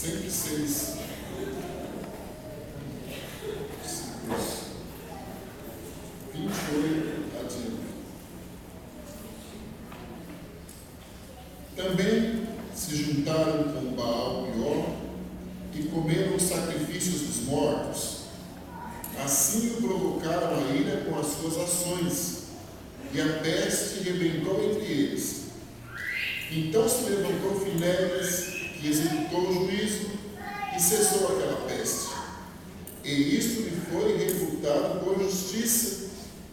106. Versículos 28 adiante. Também se juntaram com Baal e Ó e comeram os sacrifícios dos mortos. Assim o provocaram a ira com as suas ações, e a peste rebentou entre eles. Então se levantou Finéias, que executou o juízo, e cessou aquela peste. E isto lhe foi reputado por justiça,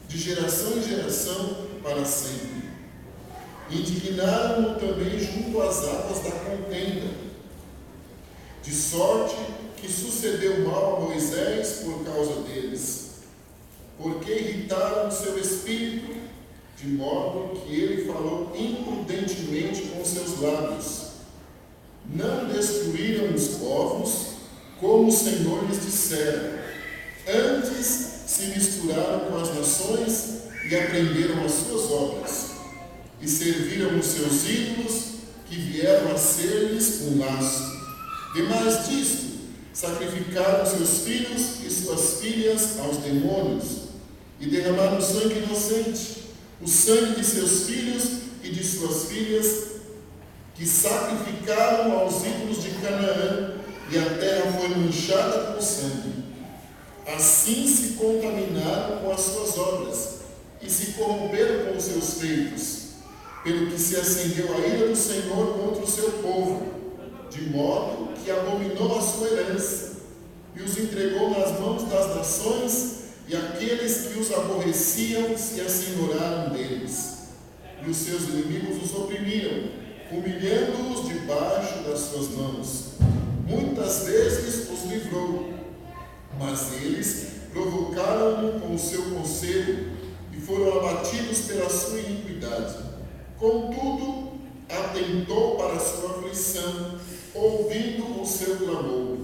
de geração em geração, para sempre. Indignaram-no também junto às águas da contenda, de sorte que sucedeu mal a Moisés por causa deles, porque irritaram o seu espírito, de modo que ele falou imprudentemente com seus lábios. Não destruíram os povos, como o Senhor lhes dissera. Antes se misturaram com as nações e aprenderam as suas obras, e serviram os seus ídolos, que vieram a ser-lhes um laço. Demais disto, sacrificaram seus filhos e suas filhas aos demônios, e derramaram sangue inocente, o sangue de seus filhos e de suas filhas, que sacrificaram aos ídolos de Canaã, e a terra foi manchada com sangue. Assim se contaminaram com as suas obras, e se corromperam com os seus feitos, pelo que se acendeu a ira do Senhor contra o seu povo, de modo que abominou a sua herança, e os entregou nas mãos das nações, e aqueles que os aborreciam se assenhoraram deles. E os seus inimigos os oprimiram, humilhando-os debaixo das suas mãos. Muitas vezes os livrou, mas eles provocaram-no com o seu conselho, e foram abatidos pela sua iniquidade. Contudo, atentou para a sua aflição, ouvindo o seu clamor,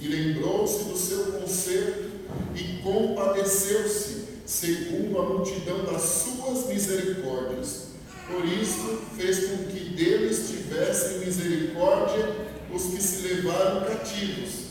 e lembrou-se do seu conserto, e compadeceu-se, segundo a multidão das suas misericórdias. Por isso, fez com que deles tivessem misericórdia os que se levaram cativos.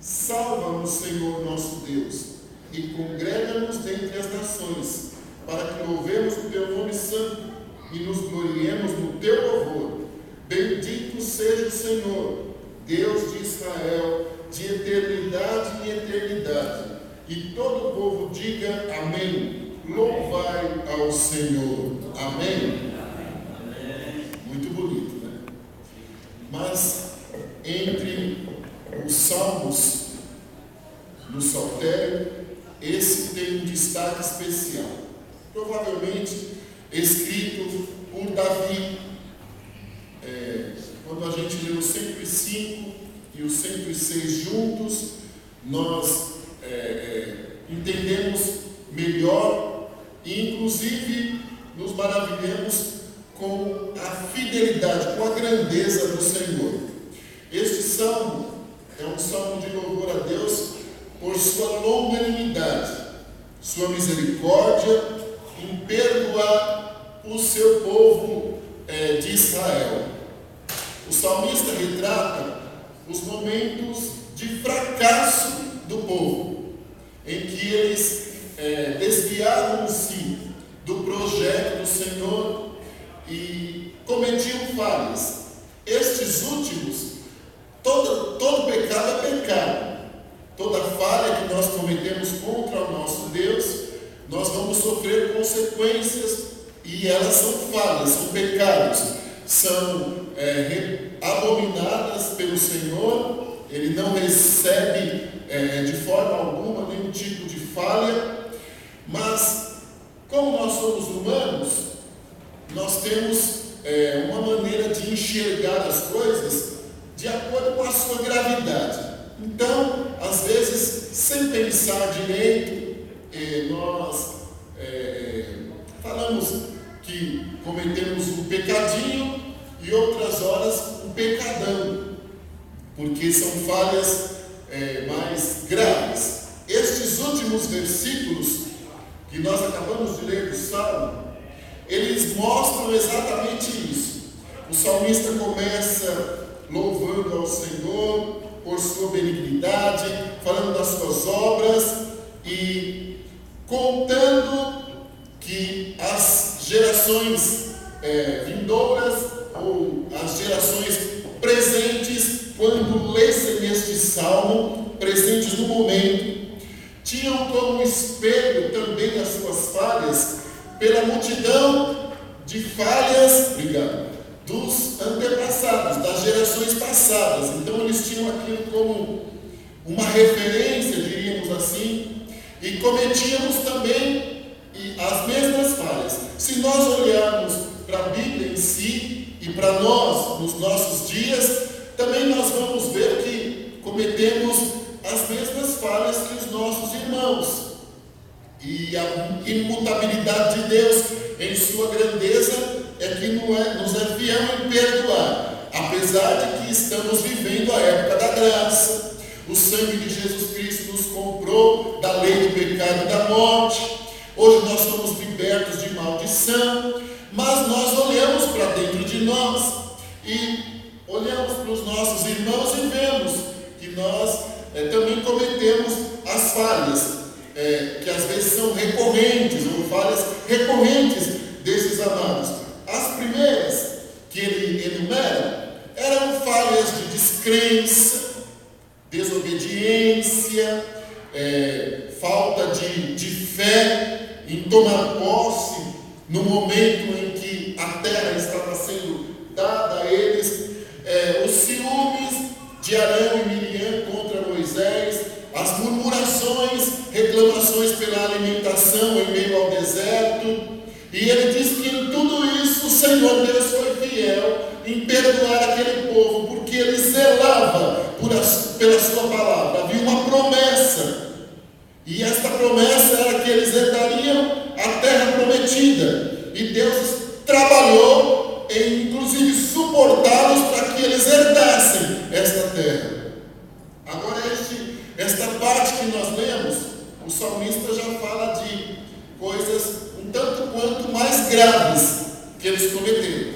Salva-nos, Senhor nosso Deus, e congrega-nos dentre as nações, para que louvemos o teu nome santo e nos gloriemos no teu louvor. Bendito seja o Senhor, Deus de Israel, de eternidade em eternidade. E todo o povo diga amém. Louvai ao Senhor. Amém. Muito bonito, né? Mas entre os salmos do saltério, esse tem um destaque especial, provavelmente escrito por Davi. Quando a gente lê o 105 e o 106 juntos, nós entendemos melhor e inclusive nos maravilhamos com a fidelidade, com a grandeza do Senhor. Este salmo é um salmo de louvor a Deus por sua longanimidade, sua misericórdia em perdoar o seu povo de Israel. O salmista retrata os momentos de fracasso do povo, em que eles desviaram-se do projeto do Senhor e cometiam falhas. Estes últimos, todo pecado é pecado. Toda falha que nós cometemos contra o nosso Deus, nós vamos sofrer consequências, e elas são falhas, são pecados, são abominadas pelo Senhor. Ele não recebe de forma alguma nenhum tipo de falha, mas como nós somos humanos, nós temos uma maneira de enxergar as coisas de acordo com a sua gravidade. Então, às vezes, sem pensar direito, nós falamos que cometemos um pecadinho e outras horas um pecadão, porque são falhas mais graves. Estes últimos versículos que nós acabamos de ler do Salmo, eles mostram exatamente isso. O salmista começa louvando louvando ao Senhor por sua benignidade, falando das suas obras e contando que as gerações vindouras ou as gerações presentes, quando lessem este salmo, presentes no momento, tinham como espelho também as suas falhas, pela multidão de falhas, dos antepassados, das gerações passadas. Então eles tinham aquilo como uma referência, diríamos assim, e cometíamos também as mesmas falhas. Se nós olharmos para a Bíblia em si e para nós, nos nossos dias, também nós vamos ver que cometemos as mesmas falhas que os nossos irmãos. E a imutabilidade de Deus em sua grandeza é que nos é fiel em perdoar, apesar de que estamos vivendo a época da graça. O sangue de Jesus Cristo nos comprou da lei do pecado e da morte. Hoje nós somos libertos de maldição, mas nós olhamos para dentro de nós e olhamos para os nossos irmãos e vemos que nós também cometemos as falhas, que às vezes são recorrentes, ou falhas recorrentes desses amados. As primeiras que ele enumera eram falhas de descrença, desobediência, falta de fé em tomar posse no momento em que a terra estava sendo dada a eles, os ciúmes de Arão e Miriam contra Moisés, as murmurações, reclamações pela alimentação em meio ao deserto. E ele diz que em tudo isso o Senhor Deus foi fiel em perdoar aquele povo, porque ele zelava pela sua palavra. Havia uma promessa, e esta promessa era que eles herdariam a terra prometida, e Deus trabalhou em inclusive suportá-los para que eles herdassem esta terra. Agora esta parte que nós lemos, o salmista já fala de coisas um tanto quanto mais graves que eles cometeram.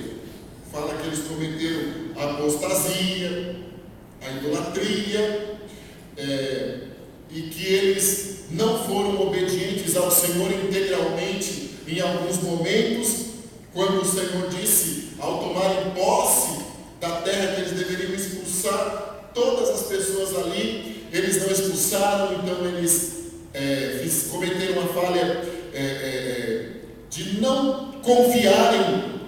Fala que eles cometeram a apostasia, a idolatria, e que eles não foram obedientes ao Senhor integralmente em alguns momentos, quando o Senhor disse, ao tomarem posse da terra, que eles deveriam expulsar todas as pessoas ali. Eles não expulsaram, então eles cometeram a falha de não confiarem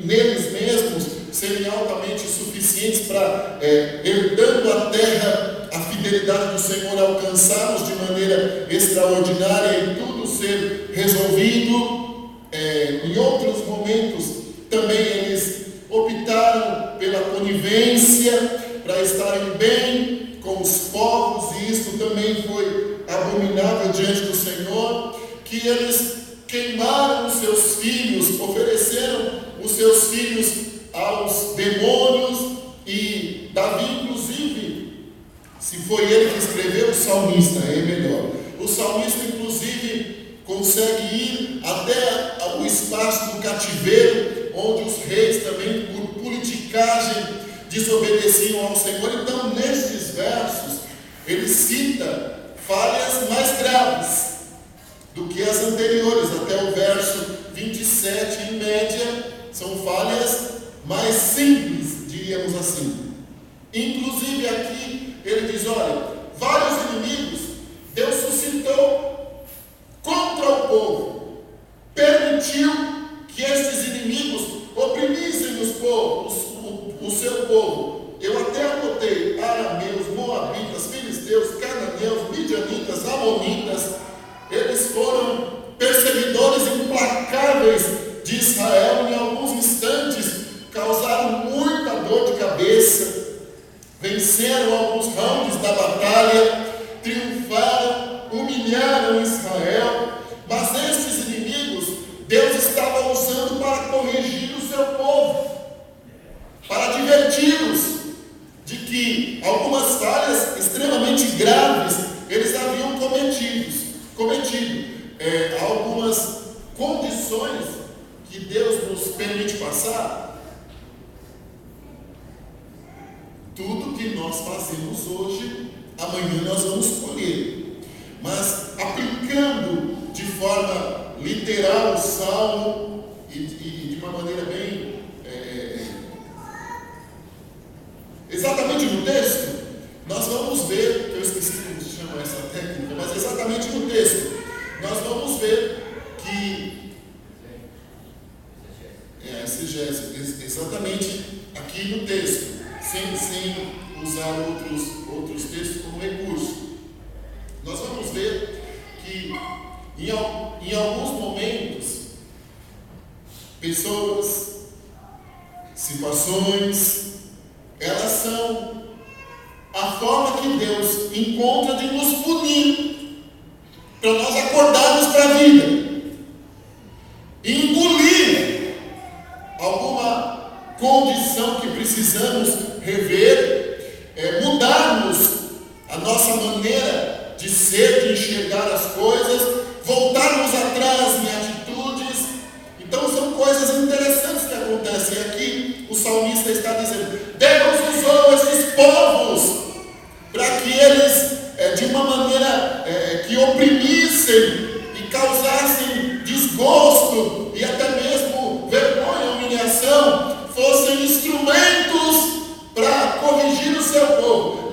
neles mesmos, serem altamente suficientes para, herdando a terra, a fidelidade do Senhor alcançá-los de maneira extraordinária e tudo ser resolvido. Em outros momentos também eles optaram pela conivência, para estarem bem com os povos, e isso também foi abominável diante do Senhor, que eles queimaram os seus filhos, ofereceram os seus filhos aos demônios. E Davi, inclusive, se foi ele que escreveu, o salmista, é melhor, o salmista inclusive consegue ir até o espaço do cativeiro, onde os reis também, por politicagem, desobedeciam ao Senhor. Então, nesses versos, ele cita falhas mais graves do que as anteriores. Até o verso 27, em média, são falhas mais simples, diríamos assim. Inclusive aqui, ele diz, olha, vários inimigos Deus suscitou contra o povo, permitiu que estes inimigos oprimissem o seu povo. Eu até anotei: arameus, moabitas, filisteus, cananeus, midianitas, amonitas. Eles foram perseguidores implacáveis de Israel. Em alguns instantes causaram muita dor de cabeça, venceram alguns rounds da batalha, triunfaram, humilharam Israel. Mas estes inimigos Deus estava usando para corrigir o seu povo, para adverti-los de que algumas falhas extremamente graves eles haviam cometido. Algumas condições que Deus nos permite passar tudo que nós fazemos hoje, amanhã nós vamos colher. Mas aplicando de forma literal o Salmo e de uma maneira bem exatamente no texto, nós vamos ver, eu esqueci como se chama essa técnica, mas exatamente no texto, nós vamos ver que exegese, exatamente aqui no texto, sem usar outros textos como recurso. Nós vamos ver que em alguns momentos, pessoas, situações, elas são a forma que Deus encontra de nos punir, para nós acordarmos para a vida e engolir alguma condição que precisamos rever, mudarmos a nossa maneira de ser, de enxergar as coisas, voltarmos atrás em atitudes. Então são coisas interessantes que acontecem aqui. O salmista está dizendo: Deus usou esses povos para que eles, de uma maneira que oprimissem e causassem desgosto e até mesmo vergonha, humilhação, fossem instrumentos para corrigir o seu povo,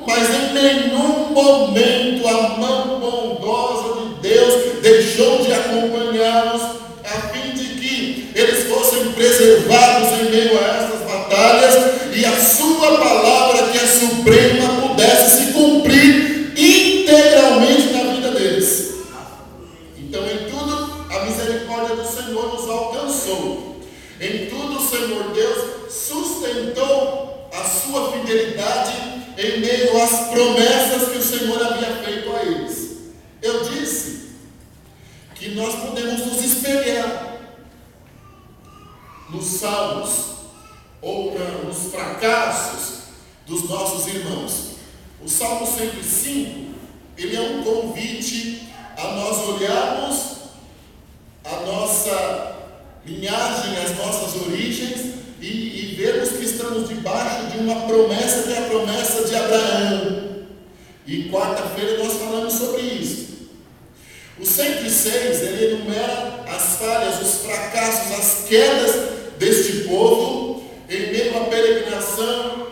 mas em nenhum momento a mão bondosa de Deus deixou de acompanhá-los, a fim de que eles fossem preservados em meio a essas batalhas e a sua palavra, que é suprema, pudesse se cumprir integralmente na vida deles. Então, em tudo, a misericórdia do Senhor nos alcançou. Em tudo, o Senhor Deus sustentou a sua fidelidade em meio às promessas que o Senhor havia feito a eles. Eu disse que nós podemos nos espelhar nos salmos ou nos fracassos dos nossos irmãos. O Salmo 105, ele é um convite a nós olharmos a nossa linhagem, as nossas origens e vermos que estamos debaixo de uma promessa, que é a promessa de Abraão. E quarta-feira nós falamos sobre isso. O 106, ele enumera as falhas, os fracassos, as quedas deste povo em meio à peregrinação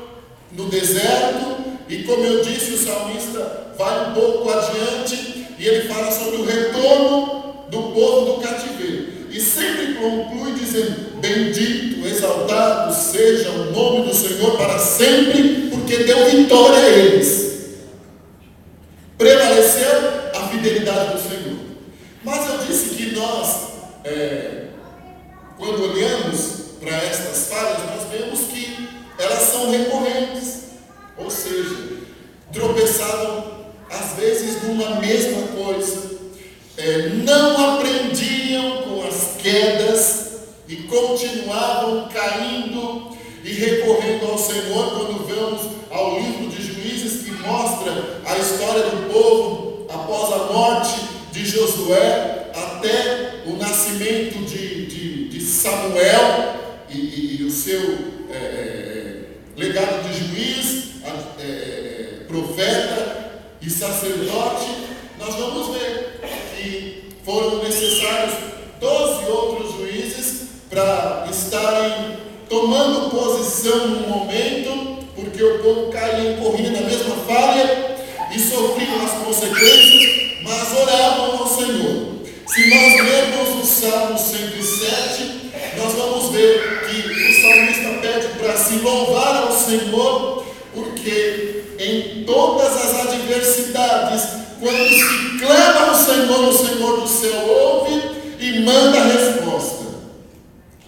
no deserto. E como eu disse, o salmista vai um pouco adiante e ele fala sobre o retorno do povo do cativeiro. E sempre conclui dizendo: bendito, exaltado seja o nome do Senhor para sempre, porque deu vitória a eles. Prevaleceu a fidelidade do Senhor. Mas eu disse que nós, quando olhamos para estas falhas, nós vemos que elas são recorrentes. Ou seja, tropeçavam às vezes numa mesma coisa, não aprendiam com as quedas e continuavam caindo e recorrendo ao Senhor. Quando vamos ao livro de Juízes, que mostra a história do povo após a morte de Josué até o nascimento de Samuel e o seu legado de juiz, profeta e sacerdote, nós vamos ver que foram necessários 12 outros juízes para estarem tomando posição no momento, porque o povo caía em corrida na mesma falha e sofriam as consequências, mas oravam ao Senhor. Se nós lermos o Salmo 107, nós vamos ver que o salmista pede para se louvar ao Senhor, porque em todas as adversidades, quando se clama ao Senhor, o Senhor do céu ouve e manda a resposta.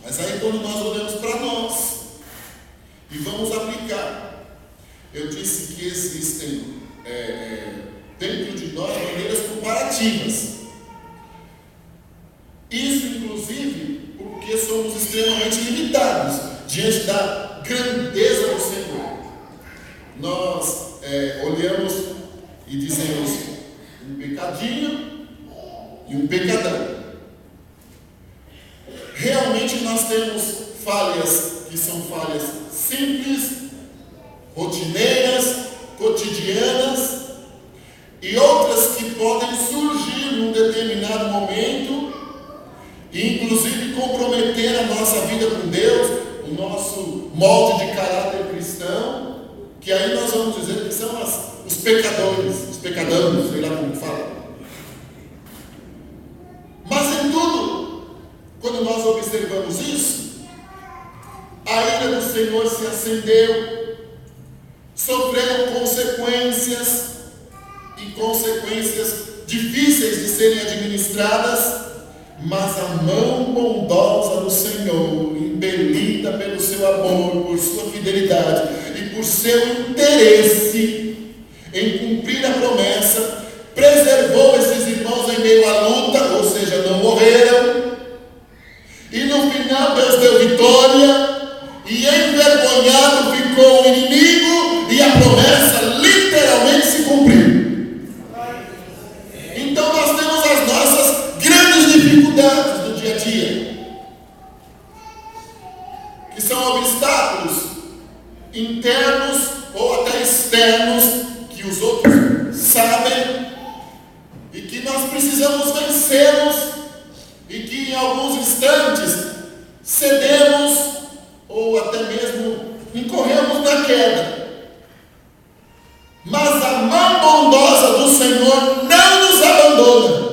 Mas aí quando nós olhamos para nós e vamos aplicar, eu disse que existem dentro de nós maneiras comparativas. Isso inclusive porque somos extremamente limitados diante da grandeza do Senhor. Nós olhamos e dizemos um pecadinho e um pecadão. Realmente nós temos falhas que são falhas simples, rotineiras, cotidianas, e outras que podem surgir num determinado momento, e inclusive comprometer a nossa vida com Deus, o nosso molde de caráter cristão, que aí nós vamos dizer que são os pecadores, os pecadãos, sei lá como fala. Mas em tudo, quando nós observamos isso, a ira do Senhor se acendeu, sofreram consequências, e consequências difíceis de serem administradas, mas a mão bondosa do Senhor, impelida pelo seu amor, por sua fidelidade e por seu interesse em cumprir a promessa, preservou esses irmãos em meio à luta, ou seja, não morreram, e no final Deus deu vitória, e envergonhado ficou o inimigo, e a promessa literalmente se cumpriu. Então nós temos as nossas grandes dificuldades do dia a dia, que são obstáculos internos ou até externos, que os outros sabem, e que nós precisamos vencê-los, e que em alguns instantes cedemos, ou até mesmo incorremos na queda. Mas a mão bondosa do Senhor não nos abandona.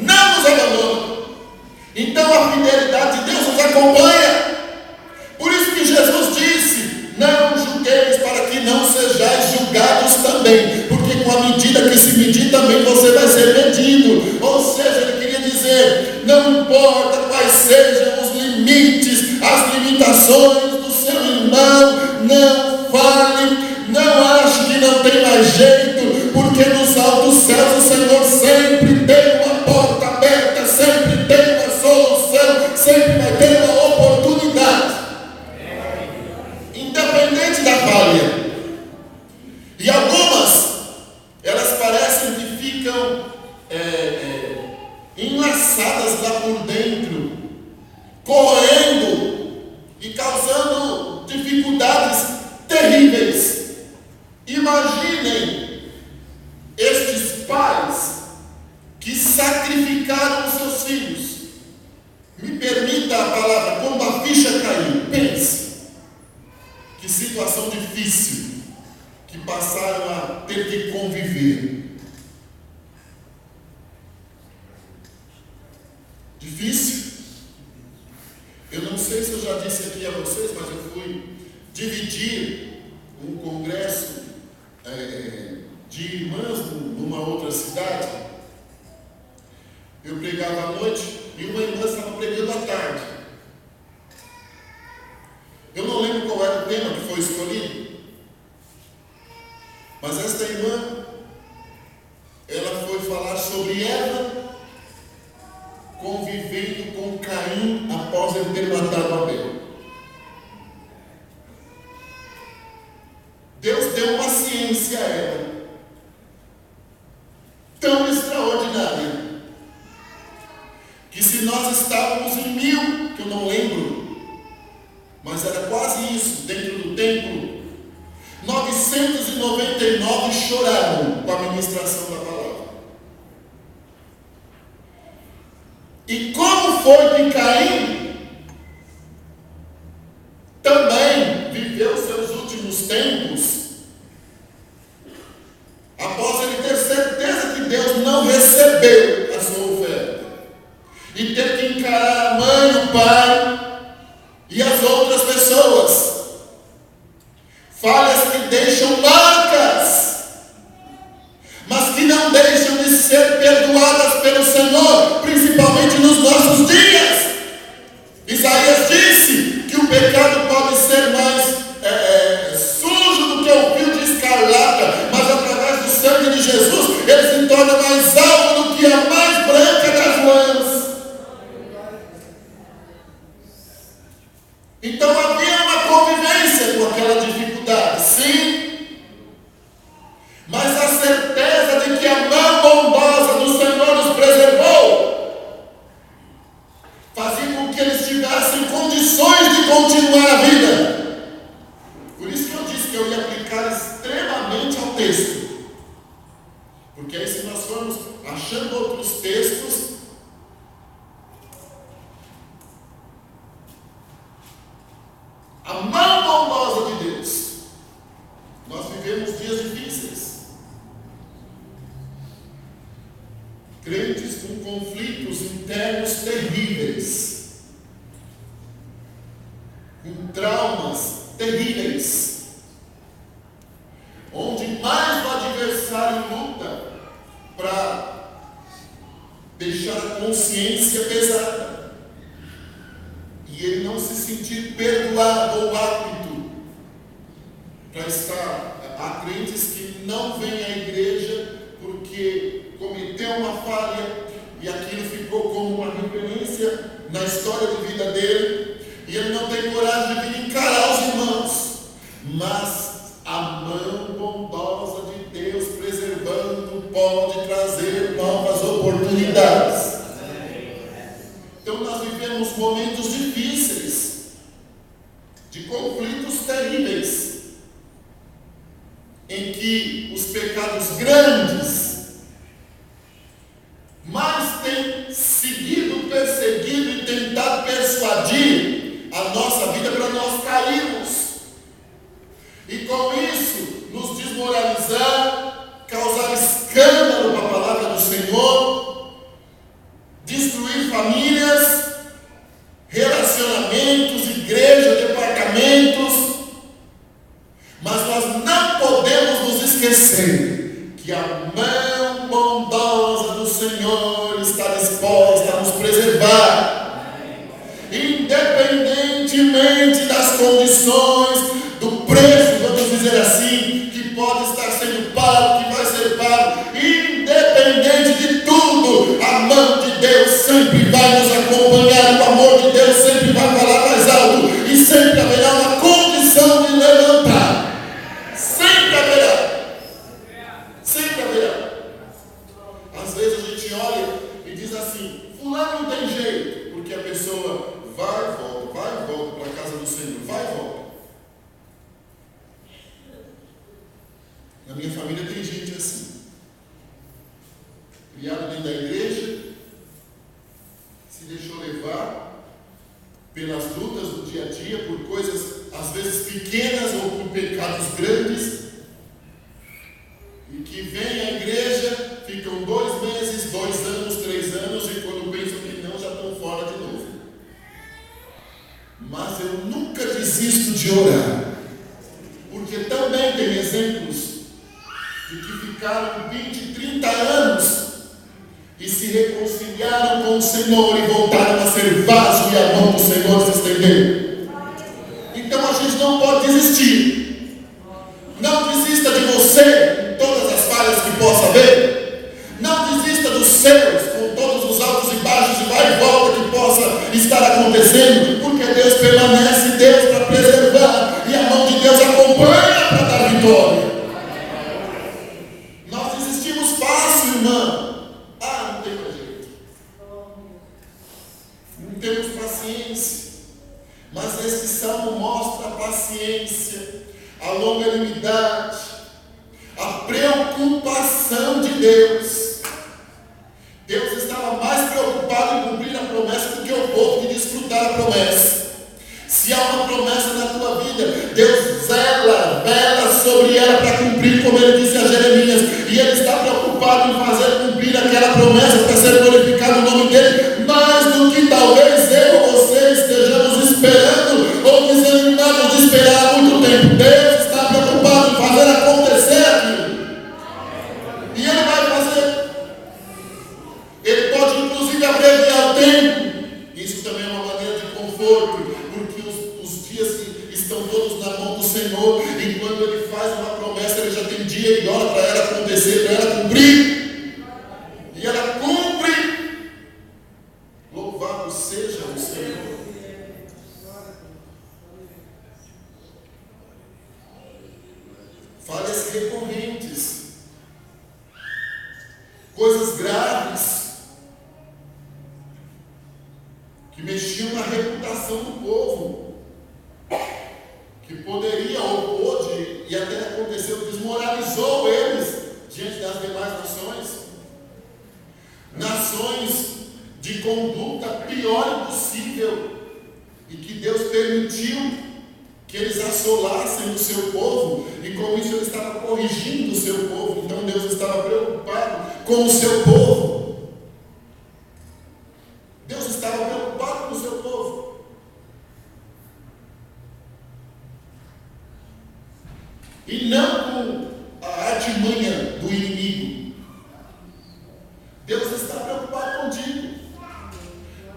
Não nos abandona. Então a fidelidade de Deus nos acompanha. Por isso que Jesus disse: não julgueis para que não sejais julgados também, porque com a medida que se medir também você vai ser medido. Ou seja, ele queria dizer: não importa quais sejam os limites, as limitações do seu irmão, não fale, não ache que não tem mais jeito, porque nos altos céus o Senhor sempre tem uma porta aberta, sempre tem uma solução, sempre vai ter uma oportunidade, independente da falha. E algumas, elas parecem que ficam enlaçadas lá por dentro, correndo e causando dificuldades terríveis. Imaginem estes pais que sacrificaram os seus filhos. Me permita a palavra, como a ficha caiu. Pense, que situação difícil que passaram a ter que conviver. Difícil? Eu não sei se eu já disse aqui a vocês, mas eu fui dividir um congresso de irmãs numa outra cidade. Eu pregava à noite e uma irmã estava pregando à tarde. Eu não lembro qual era o tema que foi escolhido, mas esta irmã, ela foi falar sobre Eva convivendo com Caim após ele ter matado Abel. Deus deu uma ciência a ela, tão extraordinária, que se nós estávamos em 1000, que eu não lembro, mas era quase isso, dentro do templo, 999 choraram com a ministração da palavra. E como foi que Caim também viveu seus últimos tempos, após ele ter certeza que Deus não recebeu a sua oferta, e ter que encarar a mãe, o pai e as outras pessoas, falhas que deixam marcas, mas que não deixam de ser perdoadas pelo Senhor, principalmente nos nossos dias. Isaías disse que o pecado pode ser mais sujo do que o fio de escarlata, mas através do sangue de Jesus ele se torna mais alvo do que a mais branca das lãs. Então havia uma convivência com aquela dificuldade, sim, mas a certeza de que a mão bondosa do Senhor nos preservou fazia com que eles tivessem condições de continuar a eu ia aplicar extremamente ao texto. Porque aí, se nós formos achando outros textos, a mão bondosa de Deus. Nós vivemos dias difíceis. Crentes com conflitos internos terríveis, com traumas terríveis, onde mais o adversário luta para deixar a consciência pesada e ele não se sentir perdoado ou apto para estar. Há crentes que não vêm à igreja porque cometeu uma falha e aquilo ficou como uma referência na história de vida dele, e ele não tem coragem de vir encarar os irmãos, mas a mão bondosa de Deus preservando pode trazer novas oportunidades. Então nós vivemos momentos difíceis, de conflitos terríveis, em que os pecados grandes mais têm seguido, perseguido e tentado persuadir a nossa vida para nós cairmos. E com isso, nos desmoralizar, causar escândalo para a palavra do Senhor, destruir famílias, relacionamentos, igreja, departamentos. Mas nós não podemos nos esquecer que a mão bondosa do Senhor está disposta a nos preservar, independentemente das condições, do preço, vamos dizer assim, que pode estar sendo pago, que vai ser pago, independente de tudo, a mão de Deus sempre vai nos acompanhar, o amor de Deus sempre vai falar mais alto, e sempre haverá uma condição de levantar. Sempre haverá. Sempre haverá. Às vezes a gente olha e diz assim: fulano não tem jeito, porque a pessoa vai e volta para a casa do Senhor, vai e volta. Na minha família tem gente assim, criado dentro da igreja, se deixou levar pelas lutas do dia a dia, por coisas às vezes pequenas ou por pecados grandes, e que vem à igreja, ficam 2 meses, 2 anos, 3 anos, e quando pensam que não, já estão fora de novo. Mas eu nunca desisto de orar, porque também tem exemplos de que ficaram 20, 30 anos e se reconciliaram com o Senhor e voltaram a ser vaso e a mão do Senhor se estendeu. Então a gente não pode desistir. Não desista de você em todas as falhas que possa haver. Não desista dos seus com todos os altos e baixos e vai e volta que possa estar acontecendo, porque Deus permanece, Deus para preservar, e a mão de Deus acompanha para dar vitória. Nós desistimos fácil, irmão. Não tem mais jeito. Não temos paciência. Mas esse salmo mostra a paciência, a longanimidade, a preocupação de Deus. Deus estava mais preocupado em cumprir a promessa do que o povo de desfrutar a promessa. Se há uma promessa na tua vida, Deus vela sobre ela para cumprir, como ele disse a Jeremias, e ele está preocupado em fazer cumprir aquela promessa para ser glorificado o nome dele, mais do que talvez eu ou você estejamos esperando ou desanimados de esperar há muito tempo. Deus está preocupado em fazer acontecer aquilo, e ele vai fazer. Ele pode inclusive abreviar o tempo. Isso também é uma maneira de conforto, porque os dias estão todos na mão do Senhor, e quando ele faz uma promessa, ele já tem dia e hora para ela acontecer, para ela cumprir, e ela cumpre. Louvado seja o Senhor. Falhas recorrentes, coisas graves que mexiam na reputação do povo, que poderia ou pôde e até aconteceu, desmoralizou eles diante das demais nações. Nações de conduta pior impossível, e que Deus permitiu que eles assolassem o seu povo, e com isso ele estava corrigindo o seu povo. Então Deus estava preocupado com o seu povo. Deus estava preocupado com o seu povo. E não com a artimanha do inimigo. Deus está preocupado contigo.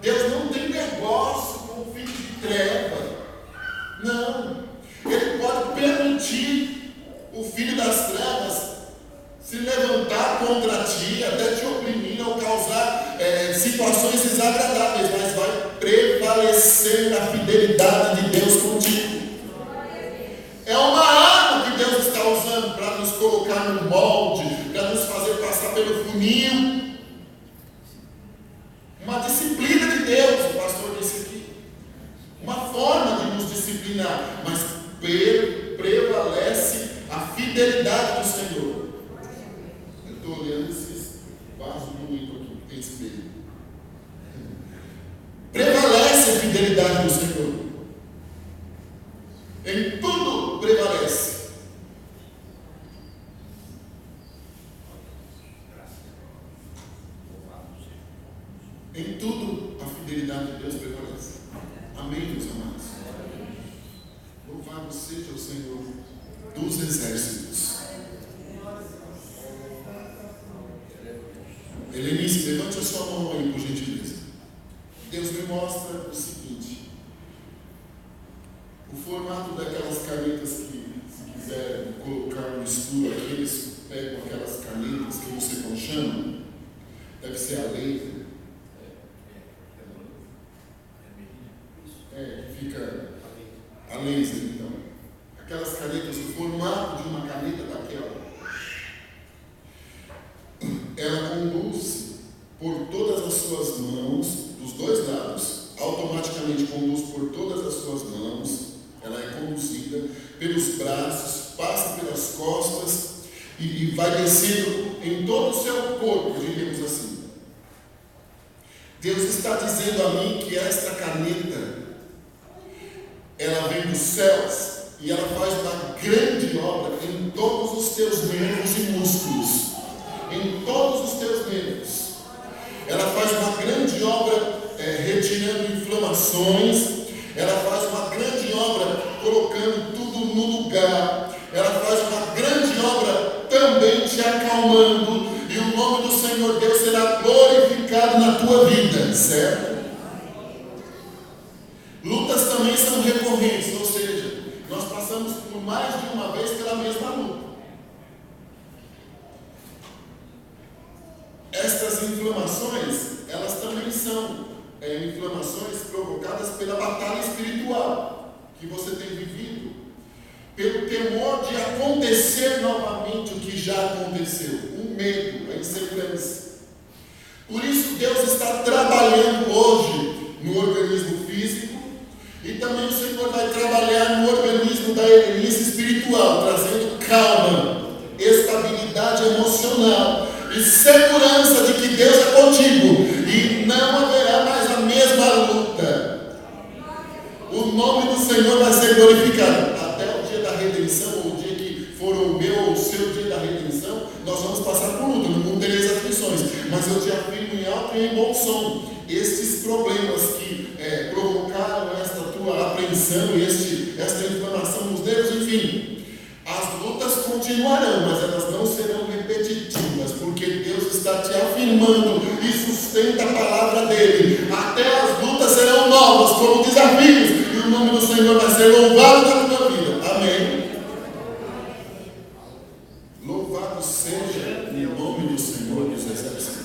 Deus não tem negócio com o filho de treva. Não. Ele pode permitir o filho das trevas se levantar contra ti, até te oprimir ou causar situações desagradáveis, mas vai prevalecer a fidelidade de Deus contigo. É uma arma que Deus está usando para nos colocar no molde, para nos fazer passar pelo funil. Uma disciplina de Deus, o pastor disse aqui. Uma forma de nos disciplinar, mas prevalece a fidelidade do Senhor. Eu estou olhando esses vasos muito aqui, tem espelho. Prevalece a fidelidade do Senhor. Em tudo prevalece. Em tudo a fidelidade de Deus prevalece. Amém, meus amados? Louvado seja o Senhor dos exércitos. Helenice, levante a sua mão aí, por gentileza. Deus me mostra o seguinte: o formato daquelas canetas que, se quiser colocar no estudo aqui, eles pegam aquelas canetas que você não chama, deve ser a laser. Que fica a laser, então. Aquelas canetas, o formato de uma caneta daquela, ela conduz por todas as suas mãos, dos dois lados, automaticamente conduz por todas as suas mãos, ela é conduzida pelos braços, passa pelas costas e vai descendo em todo o seu corpo, diríamos assim. Deus está dizendo a mim que esta caneta, ela vem dos céus e ela faz uma grande obra em todos os teus nervos e músculos. Em todos os teus nervos. Ela faz uma grande obra retirando inflamações. Ela faz uma grande obra colocando tudo no lugar. Ela faz uma grande obra também te acalmando. E o nome do Senhor Deus será glorificado na tua vida, certo? Lutas também são recorrentes, ou seja, nós passamos por mais de uma vez pela mesma luta. Estas inflamações, elas também são inflamações provocadas pela batalha espiritual que você tem vivido, pelo temor de acontecer novamente o que já aconteceu, o medo, a insegurança. Por isso Deus está trabalhando hoje no organismo físico, e também o Senhor vai trabalhar no organismo da Helenice espiritual, trazendo calma, estabilidade emocional e segurança de que Deus é contigo e não haverá mais a mesma luta. O nome do Senhor vai ser glorificado. Até o dia da redenção, ou o dia que for o meu ou o seu dia da redenção, nós vamos passar por luta, não tereis aflições, mas eu te afirmo em alto e em bom som. Estes problemas que provocaram esta tua apreensão e esta inflamação nos dedos, enfim, as lutas continuarão, mas elas não serão repetitivas, porque Deus está te afirmando e sustenta a palavra dele. Até as lutas serão novas, como desafios, e o nome do Senhor vai ser louvado na tua vida. Amém. Louvado seja o nome do Senhor dos exércitos.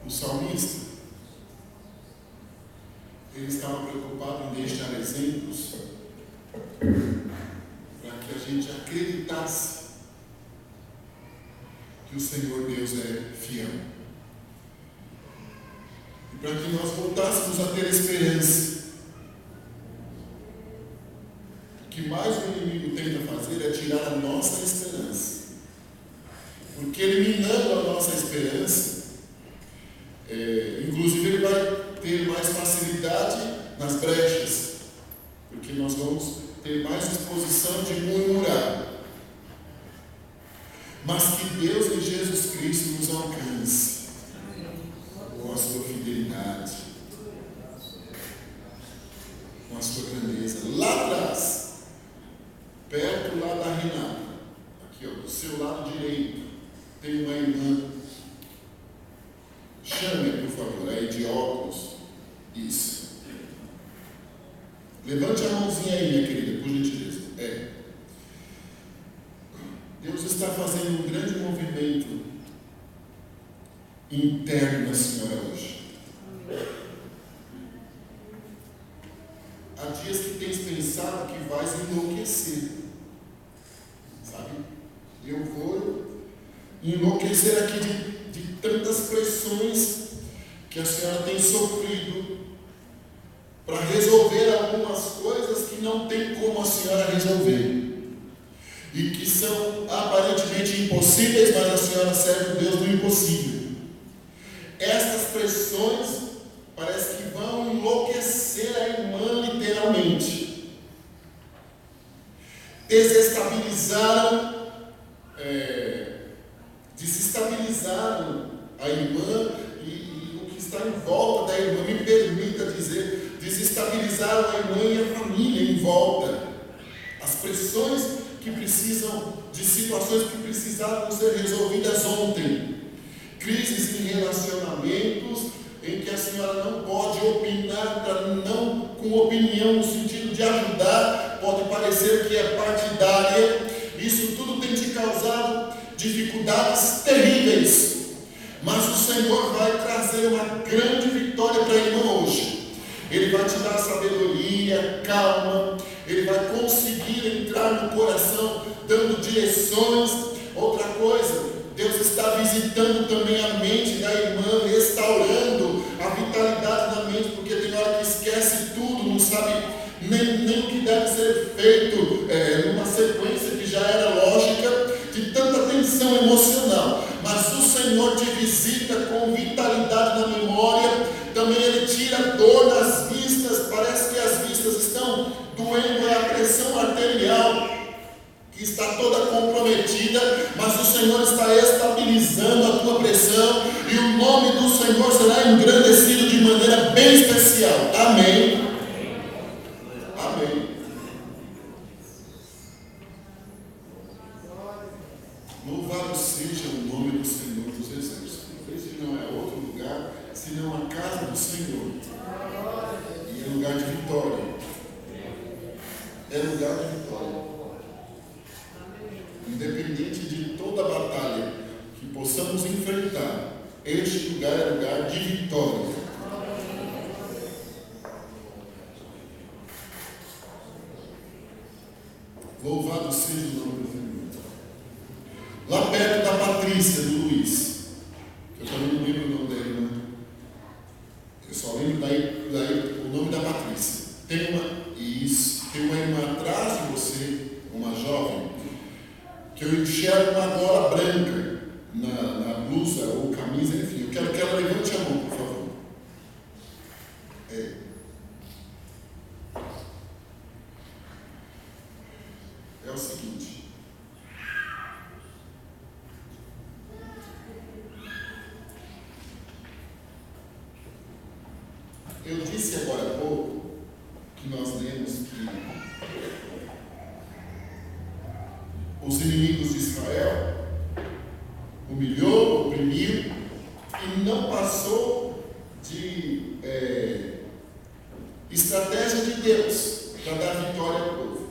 O salmista, ele estava preocupado em deixar exemplos para que a gente acreditasse que o Senhor Deus é fiel. E para que nós voltássemos a ter esperança, o que mais o inimigo tenta fazer é tirar a nossa esperança. Porque eliminando a nossa esperança, inclusive ele vai ter mais facilidade nas brechas, porque nós vamos ter mais disposição de murmurar. Mas que Deus em Jesus Cristo nos alcance com a sua fidelidade, com a sua grandeza. Lá atrás, perto lá da Renata, aqui ó, do seu lado direito, tem uma irmã. Chame, por favor, aí de óculos. Isso. Levante a mãozinha aí, minha querida, por gentileza. Deus está fazendo um grande movimento interno na senhora hoje. Há dias que tens pensado que vais enlouquecer. Sabe? Eu vou enlouquecer aqui de tantas pressões que a senhora tem sofrido para resolver algumas coisas que não tem como a senhora resolver e que são aparentemente impossíveis, mas a senhora serve o Deus do impossível. Essas pressões parece que vão enlouquecer a irmã literalmente. Desestabilizaram a irmã e o que está em volta da irmã, me permita dizer, desestabilizaram a irmã e a família em volta. As pressões que precisam, de situações que precisavam ser resolvidas ontem. Crises em relacionamentos, em que a senhora não pode opinar, não com opinião no sentido de ajudar, pode parecer que é partidária. Isso tudo tem te causado dificuldades terríveis. Mas o Senhor vai trazer uma grande vitória para a irmã hoje. Ele vai te dar sabedoria, calma. Ele vai conseguir entrar no coração, dando direções. Outra coisa, Deus está visitando também a mente da irmã, restaurando a vitalidade da mente, porque tem hora que esquece tudo, não sabe nem o que deve ser feito numa sequência que já era lógica, de tanta tensão emocional. Mas o Senhor te visita com vitalidade na memória, também Ele tira dor das vistas, parece que as vistas estão doendo, é a pressão arterial que está toda comprometida, mas o Senhor está estabilizando a tua pressão e o nome do Senhor será engrandecido de maneira bem especial. Amém. Amém. Louvado seja o nome do Senhor dos Exércitos. Esse não é outro lugar senão a casa do Senhor. E é lugar de vitória. É lugar de vitória. Independente de toda a batalha que possamos enfrentar, este lugar é lugar de vitória. Louvado seja o nome do Senhor. Lá perto da Patrícia, do Luiz, eu também não lembro o nome da irmã, eu só lembro daí o nome da Patrícia. Tem uma irmã atrás de você, uma jovem, que eu enxergo uma gola branca na blusa ou camisa, enfim. Eu quero que ela levante a mão, por favor. É o seguinte. Eu disse agora há pouco que nós lemos que os inimigos de Israel humilhou, oprimiu e não passou de estratégia de Deus para dar vitória ao povo.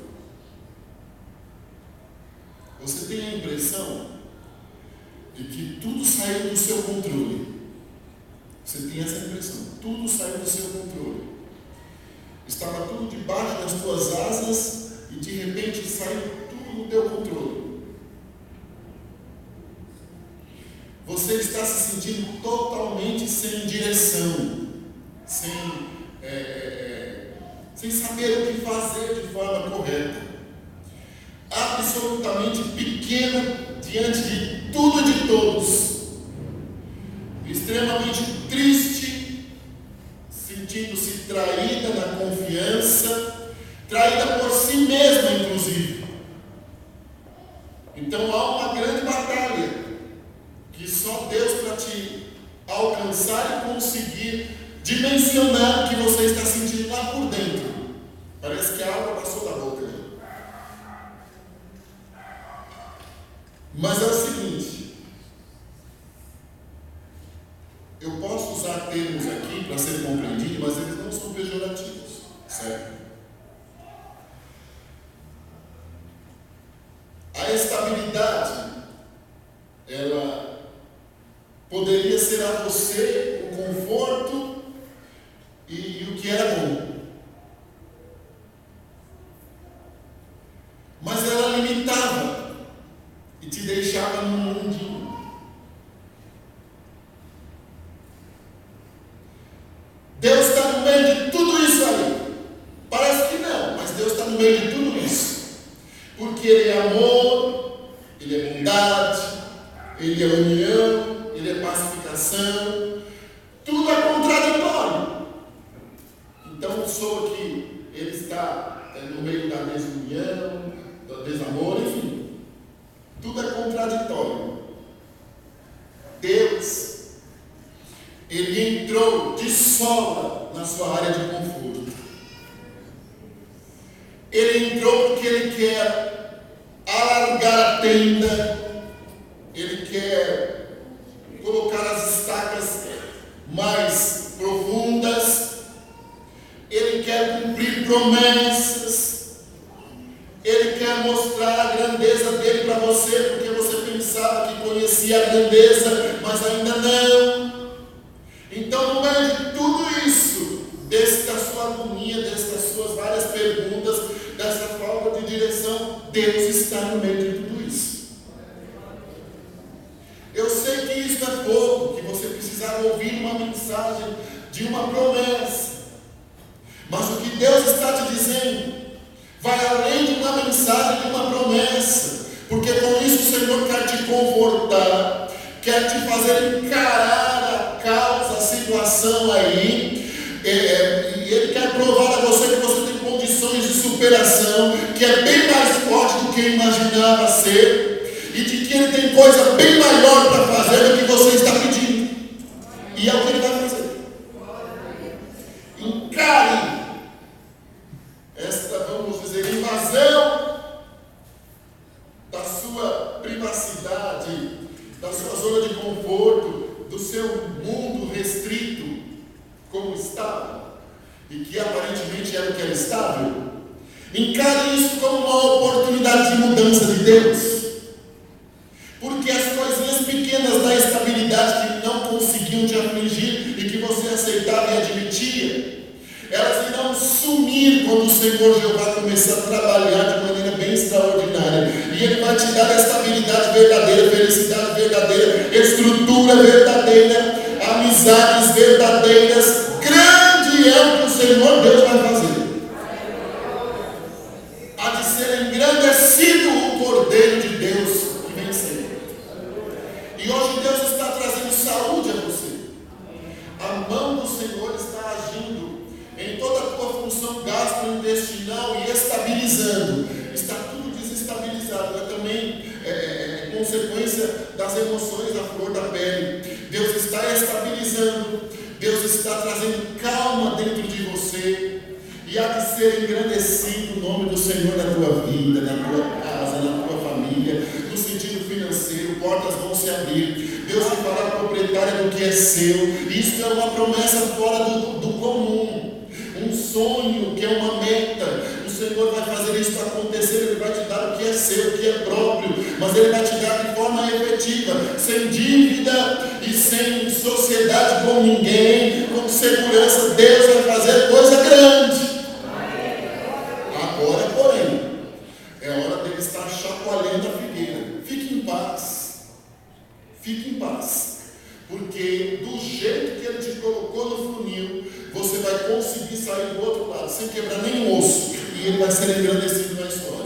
Você tem a impressão de que tudo saiu do seu controle. Você tem essa impressão, tudo saiu do seu controle. Estava tudo debaixo das tuas asas e de repente saiu tudo do teu controle. você está se sentindo totalmente sem direção, sem saber o que fazer de forma correta, absolutamente pequeno diante de tudo e de todos, extremamente triste, sentindo-se traída na confiança, traída por si mesma, inclusive. Então há uma grande batalha que só Deus para te alcançar e conseguir dimensionar o que você está sentindo lá por dentro. Parece que a água passou da boca. Mas é o seguinte, eu posso usar termos aqui para ser compreendido, mas eles não são pejorativos, certo? A estabilidade, ela poderia ser a você o conforto e o que era bom. Mas ela limitava e te deixava num mundinho. Deus está no meio de tudo isso aí. Parece que não, mas Deus está no meio de tudo isso. Porque Ele é amor, Ele é bondade, Ele é união, Ele é pacificação. Tudo é contraditório. Então soa que Ele está no meio da desunião, do desamor, enfim. Tudo é contraditório. Deus, Ele entrou de sola na sua área de conforto. Ele entrou porque Ele quer alargar a tenda, Ele quer colocar as estacas mais profundas, Ele quer cumprir promessas, Ele quer mostrar a grandeza dEle para você, porque você pensava que conhecia a grandeza, mas ainda não. Então, no meio de tudo isso, desta sua agonia, destas suas várias perguntas, dessa falta de direção, Deus está no meio de tudo isso. Eu sei que isso é pouco, que você precisava ouvir uma mensagem de uma promessa, mas o que Deus está te dizendo vai além de uma mensagem, de uma promessa, porque com isso o Senhor quer te confortar, quer te fazer encarar a causa, a situação aí, e Ele quer provar a você que você tem condições de superação, que é bem mais forte do que imaginava ser, e de que Ele tem coisa bem maior para fazer do que você está pedindo, e é o que Ele vai fazer. Encare esta, vamos dizer, invasão da sua privacidade, da sua zona de conforto, do seu mundo restrito, como estava, e que aparentemente era o que era estável. Encare isso como uma oportunidade de mudança de Deus, porque as coisinhas pequenas da estabilidade que não conseguiam te afligir e que você aceitava e admitia, elas irão sumir quando o Senhor Jeová começar a trabalhar de maneira bem extraordinária. E Ele vai te dar a estabilidade verdadeira, felicidade verdadeira, estrutura verdadeira, amizades verdadeiras. Grande é o que o Senhor Deus vai fazer. Há de ser engrandecido o Cordeiro de Deus que venceu. E hoje Deus está trazendo saúde a você. A mão do Senhor está agindo em toda a tua função gastrointestinal e estabilizando. Está tudo desestabilizado. É também consequência das emoções da flor da pele. Deus está estabilizando. Deus está trazendo calma dentro de você. E há de ser engrandecido o nome do Senhor na tua vida, na tua casa, na tua família, no sentido financeiro. Portas vão se abrir. Deus te fará proprietário do que é seu. Isso é uma promessa fora do comum. Um sonho que é uma meta. O Senhor vai fazer isso acontecer. Ele vai te dar o que é seu, o que é próprio, mas Ele vai te dar de forma efetiva, sem dívida e sem sociedade com ninguém, com segurança. Deus vai fazer coisa grande. Agora, porém, é hora dele estar chacoalhando a figueira. Fique em paz. Fique em paz. porque do jeito que Ele te colocou no funil, você vai conseguir sair do outro lado, sem quebrar nenhum osso, e Ele vai ser engrandecido na história.